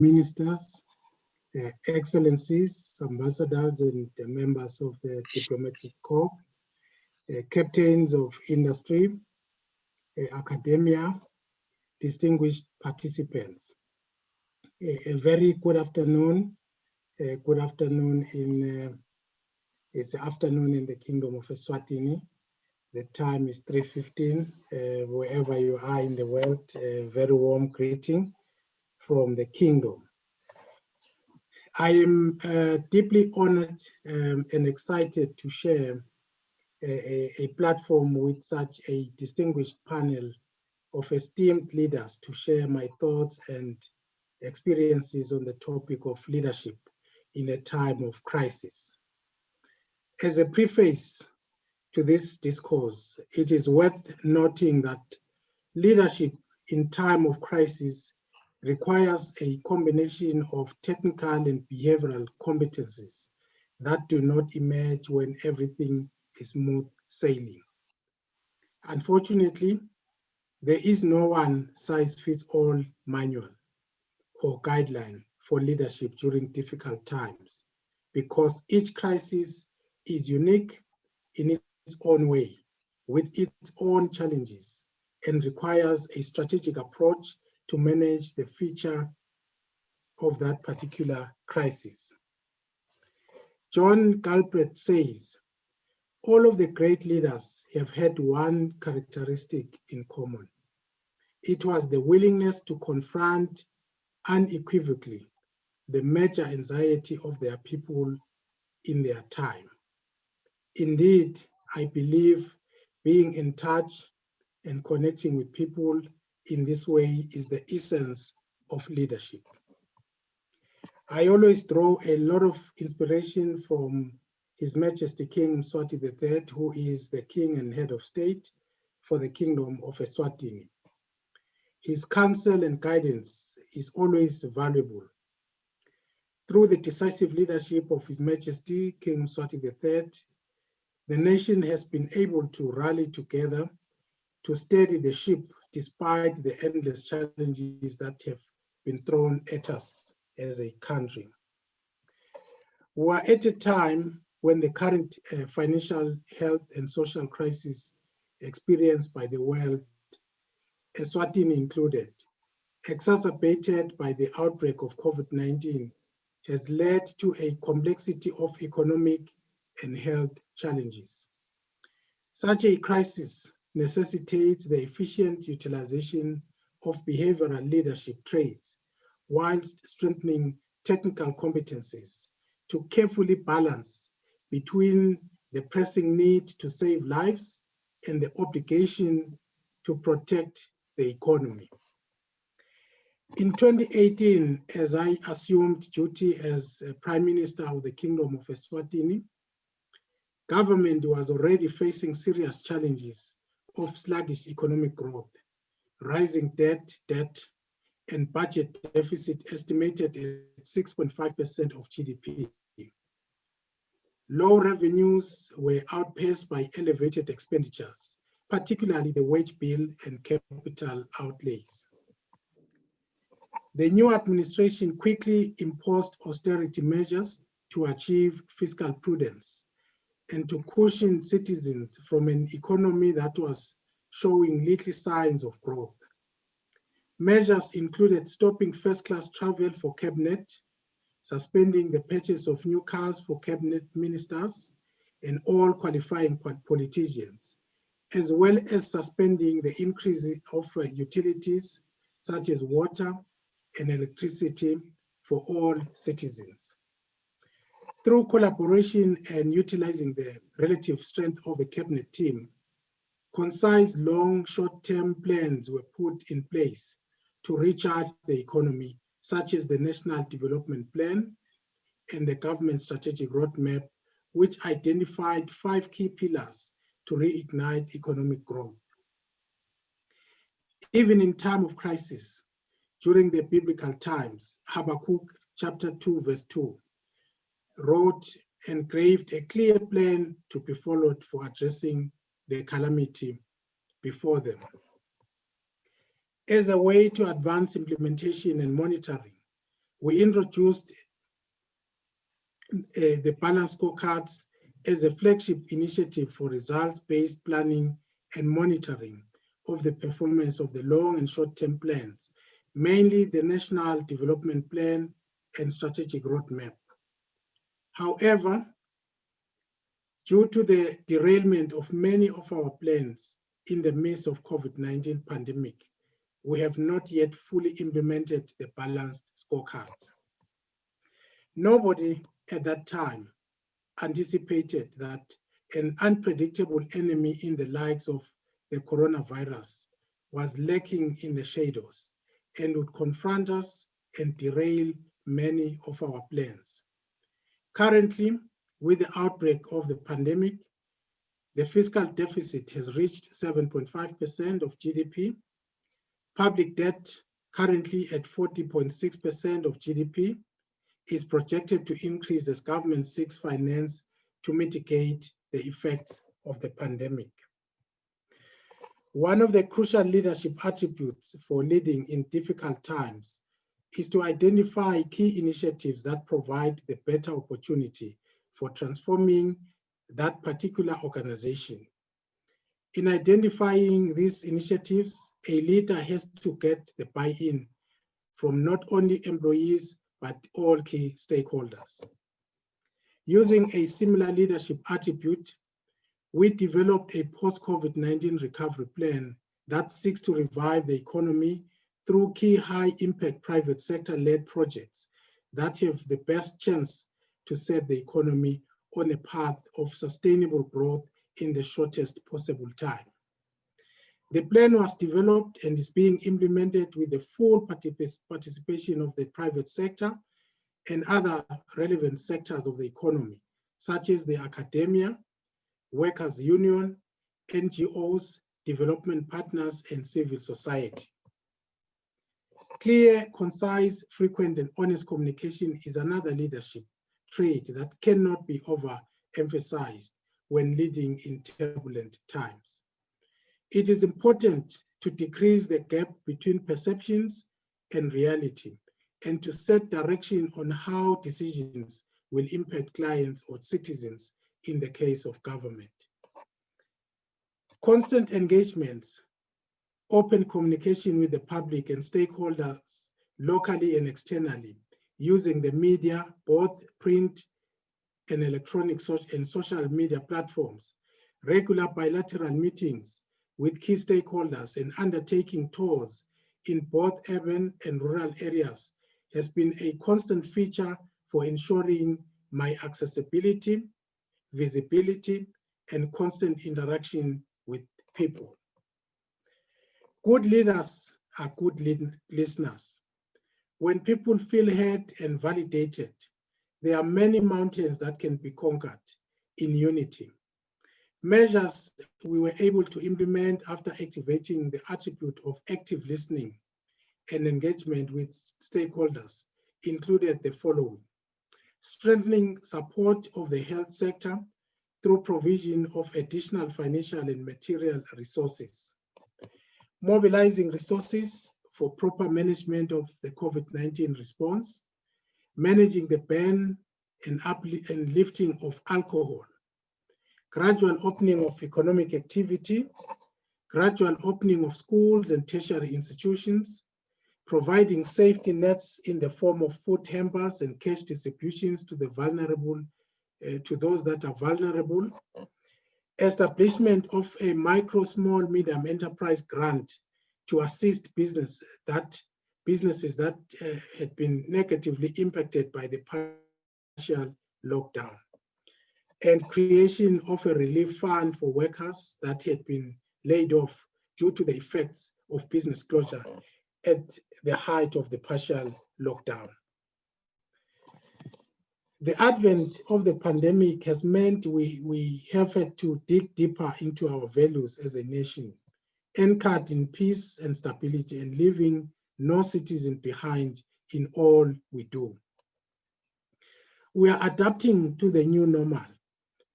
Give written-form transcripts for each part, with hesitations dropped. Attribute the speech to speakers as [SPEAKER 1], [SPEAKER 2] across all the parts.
[SPEAKER 1] ministers, excellencies, ambassadors, and members of the diplomatic corps, captains of industry, academia, distinguished participants. A very good afternoon. Good afternoon it's afternoon in the Kingdom of Eswatini. The time is 3:15. Wherever you are in the world, a very warm greeting from the Kingdom. I am deeply honored and excited to share a platform with such a distinguished panel of esteemed leaders to share my thoughts and experiences on the topic of leadership in a time of crisis. As a preface to this discourse, it is worth noting that leadership in time of crisis requires a combination of technical and behavioral competencies that do not emerge when everything is smooth sailing. Unfortunately, there is no one-size-fits-all manual or guideline for leadership during difficult times, because each crisis is unique in its own way, with its own challenges, and requires a strategic approach to manage the feature of that particular crisis. John Galbraith says, all of the great leaders have had one characteristic in common. It was the willingness to confront unequivocally the major anxiety of their people in their time. Indeed, I believe being in touch and connecting with people in this way is the essence of leadership. I always draw a lot of inspiration from His Majesty King Mswati III, who is the King and Head of State for the Kingdom of Eswatini. His counsel and guidance is always valuable. Through the decisive leadership of His Majesty King Mswati III, the nation has been able to rally together to steady the ship despite the endless challenges that have been thrown at us as a country. We are at a time when the current financial, health, and social crisis experienced by the world, Eswatini included, exacerbated by the outbreak of COVID-19, has led to a complexity of economic and health challenges. Such a crisis necessitates the efficient utilization of behavioral leadership traits whilst strengthening technical competencies to carefully balance between the pressing need to save lives and the obligation to protect the economy. In 2018, as I assumed duty as Prime Minister of the Kingdom of Eswatini, government was already facing serious challenges of sluggish economic growth, rising debt, and budget deficit estimated at 6.5% of GDP. Low revenues were outpaced by elevated expenditures, particularly the wage bill and capital outlays. The new administration quickly imposed austerity measures to achieve fiscal prudence and to cushion citizens from an economy that was showing little signs of growth. Measures included stopping first-class travel for cabinet, suspending the purchase of new cars for cabinet ministers and all qualifying politicians, as well as suspending the increase of utilities such as water and electricity for all citizens. Through collaboration and utilizing the relative strength of the cabinet team, concise long short-term plans were put in place to recharge the economy, such as the National Development Plan and the government strategic roadmap, which identified 5 key pillars to reignite economic growth. Even in time of crisis, during the biblical times, Habakkuk chapter 2, verse 2, wrote and graved a clear plan to be followed for addressing the calamity before them. As a way to advance implementation and monitoring, We introduced the balanced scorecards as a flagship initiative for results-based planning and monitoring of the performance of the long and short-term plans, mainly the National Development Plan and Strategic Roadmap. However, due to the derailment of many of our plans in the midst of COVID-19 pandemic, we have not yet fully implemented the balanced scorecards. Nobody at that time anticipated that an unpredictable enemy in the likes of the coronavirus was lurking in the shadows and would confront us and derail many of our plans. Currently, with the outbreak of the pandemic, the fiscal deficit has reached 7.5% of GDP. Public debt, currently at 40.6% of GDP, is projected to increase as government seeks finance to mitigate the effects of the pandemic. One of the crucial leadership attributes for leading in difficult times is to identify key initiatives that provide the better opportunity for transforming that particular organization. In identifying these initiatives, a leader has to get the buy-in from not only employees, but all key stakeholders. Using a similar leadership attribute, we developed a post-COVID-19 recovery plan that seeks to revive the economy through key high-impact private sector-led projects that have the best chance to set the economy on a path of sustainable growth in the shortest possible time. The plan was developed and is being implemented with the full participation of the private sector and other relevant sectors of the economy, such as the academia, workers' union, NGOs, development partners, and civil society. Clear, concise, frequent, and honest communication is another leadership trait that cannot be overemphasized when leading in turbulent times. It is important to decrease the gap between perceptions and reality, and to set direction on how decisions will impact clients or citizens in the case of government. Constant engagements, open communication with the public and stakeholders locally and externally, using the media, both print and electronic and social media platforms, regular bilateral meetings with key stakeholders, and undertaking tours in both urban and rural areas has been a constant feature for ensuring my accessibility, visibility, and constant interaction with people. Good leaders are good listeners. When people feel heard and validated, there are many mountains that can be conquered in unity. Measures we were able to implement after activating the attribute of active listening and engagement with stakeholders included the following: strengthening support of the health sector through provision of additional financial and material resources, mobilizing resources for proper management of the COVID-19 response, managing the ban and lifting of alcohol, gradual opening of economic activity, gradual opening of schools and tertiary institutions, providing safety nets in the form of food hampers and cash distributions to the vulnerable, to those that are vulnerable, establishment of a micro, small, medium enterprise grant to assist businesses that had been negatively impacted by the partial lockdown, and creation of a relief fund for workers that had been laid off due to the effects of business closure at the height of the partial lockdown. The advent of the pandemic has meant we have had to dig deeper into our values as a nation, anchored in peace and stability, and leaving no citizen behind in all we do. We are adapting to the new normal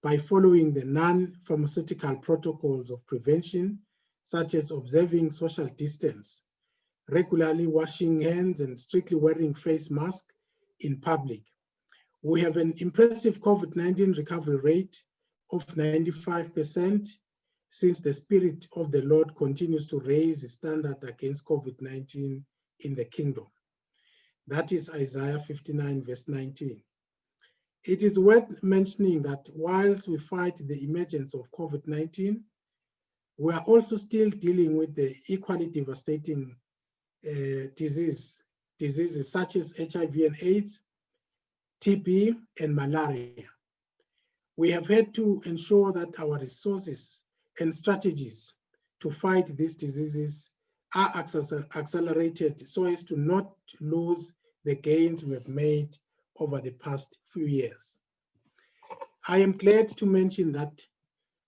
[SPEAKER 1] by following the non-pharmaceutical protocols of prevention, such as observing social distance, regularly washing hands, and strictly wearing face masks in public. We have an impressive COVID-19 recovery rate of 95%, since the Spirit of the Lord continues to raise his standard against COVID-19 in the kingdom. That is Isaiah 59, verse 19. It is worth mentioning that whilst we fight the emergence of COVID-19, we are also still dealing with the equally devastating diseases such as HIV and AIDS, TB, and malaria. We have had to ensure that our resources and strategies to fight these diseases are accelerated so as to not lose the gains we have made over the past few years. I am glad to mention that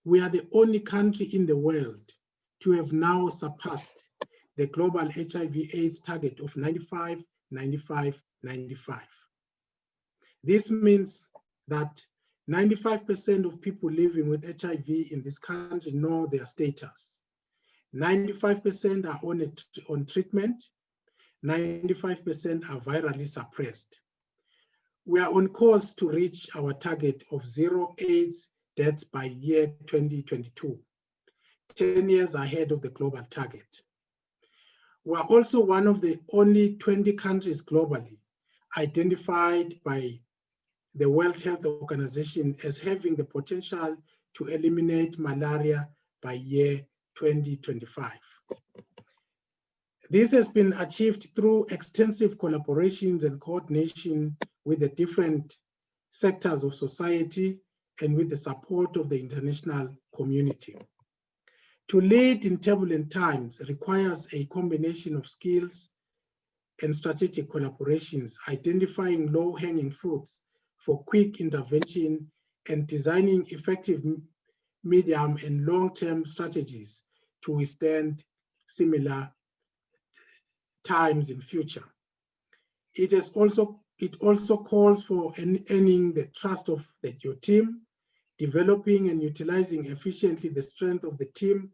[SPEAKER 1] we are the only country in the world to have now surpassed the global HIV/AIDS target of 95, 95, 95. This means that 95% of people living with HIV in this country know their status. 95% are on treatment. 95% are virally suppressed. We are on course to reach our target of 0 AIDS deaths by year 2022, 10 years ahead of the global target. We are also one of the only 20 countries globally identified by the World Health Organization as having the potential to eliminate malaria by year 2025. This has been achieved through extensive collaborations and coordination with the different sectors of society and with the support of the international community. To lead in turbulent times requires a combination of skills and strategic collaborations, identifying low-hanging fruits for quick intervention and designing effective medium and long-term strategies to withstand similar times in future. It also calls for earning the trust of your team, developing and utilizing efficiently the strength of the team,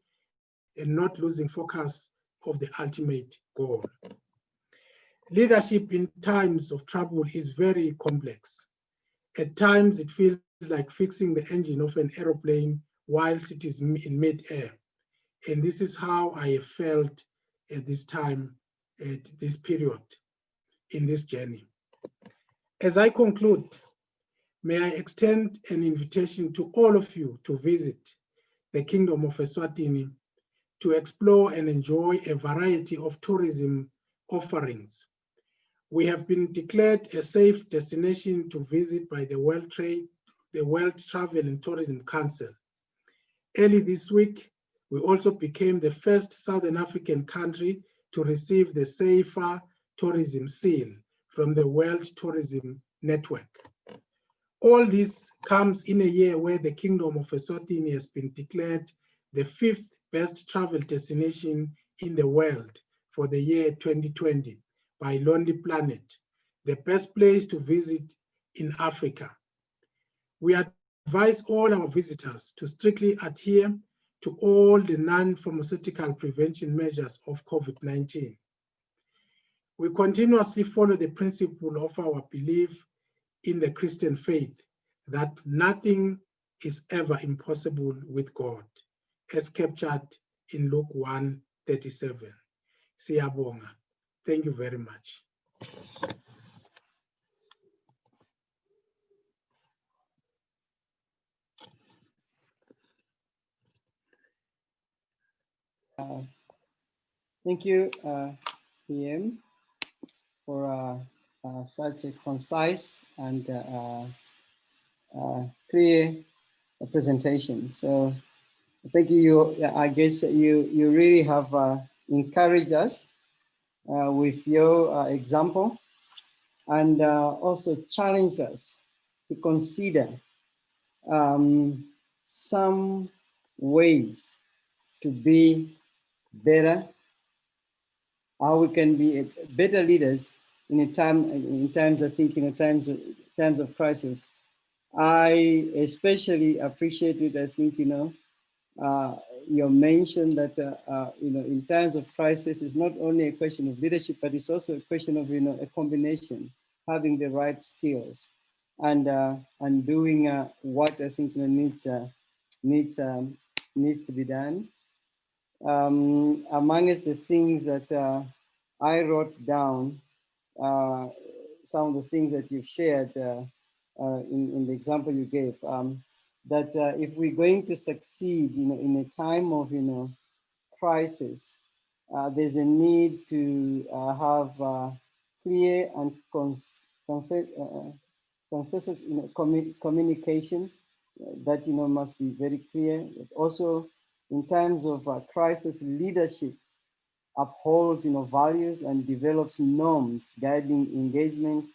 [SPEAKER 1] and not losing focus of the ultimate goal. Leadership in times of trouble is very complex. At times, it feels like fixing the engine of an aeroplane whilst it is in mid-air. And this is how I have felt at this time, at this period, in this journey. As I conclude, may I extend an invitation to all of you to visit the Kingdom of Eswatini to explore and enjoy a variety of tourism offerings. We have been declared a safe destination to visit by the World Travel and Tourism Council. Early this week, we also became the first Southern African country to receive the Safer Tourism Seal from the World Tourism Network. All this comes in a year where the Kingdom of Eswatini has been declared the 5th best travel destination in the world for the year 2020 by Lonely Planet, the best place to visit in Africa. We advise all our visitors to strictly adhere to all the non-pharmaceutical prevention measures of COVID-19. We continuously follow the principle of our belief in the Christian faith that nothing is ever impossible with God, as captured in Luke 1:37. Siyabonga. Thank you very much.
[SPEAKER 2] Thank you, PM, for such a concise and clear presentation. So thank you. I guess you really have encouraged us with your example, and also challenged us to consider some ways to be better, how we can be better leaders in times of crisis. I especially appreciated, I think, your mention that, in times of crisis, it's not only a question of leadership, but it's also a question of, a combination having the right skills, and doing what I think needs needs to be done. Amongst the things that I wrote down, uh, some of the things that you've shared in the example you gave, that if we're going to succeed, in a time of, crisis, there's a need to have clear and consensus, communication that must be very clear. But also, in times of crisis, leadership upholds values and develops norms guiding engagement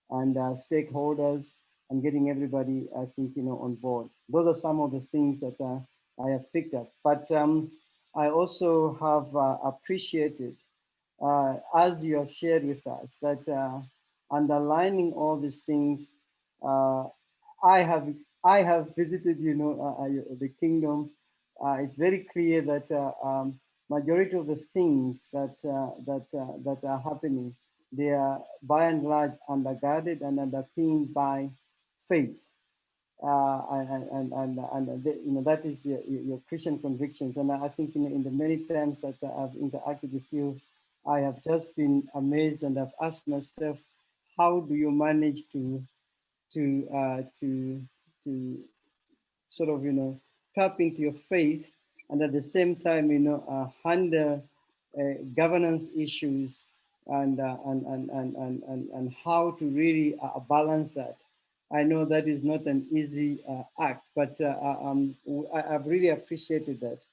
[SPEAKER 2] and stakeholders, and getting everybody, I think, on board. Those are some of the things that I have picked up. But I also have appreciated, as you have shared with us, that underlining all these things, uh, I have I have visited, the kingdom. It's very clear that majority of the things that are happening, they are by and large undergirded and underpinned by faith, and that is your Christian convictions. And I think in the many times that I've interacted with you, I have just been amazed, and I've asked myself, how do you manage to to sort of tap into your faith, and at the same time handle governance issues, and how to really balance that. I know that is not an easy act, but I've really appreciated that.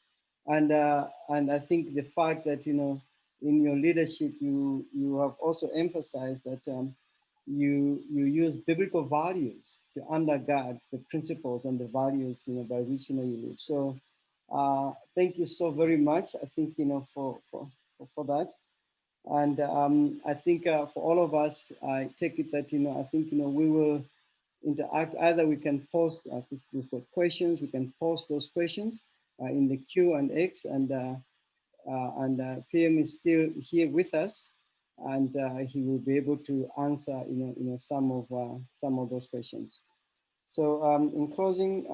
[SPEAKER 2] And I think the fact that in your leadership you have also emphasized that you use biblical values to undergird the principles and the values by which you live. So thank you so very much. I think for that. And I think for all of us, I take it that I think we will interact. Either we can post, if we've got questions, we can post those questions in the Q and X, and PM is still here with us, and he will be able to answer some of those questions. So in closing,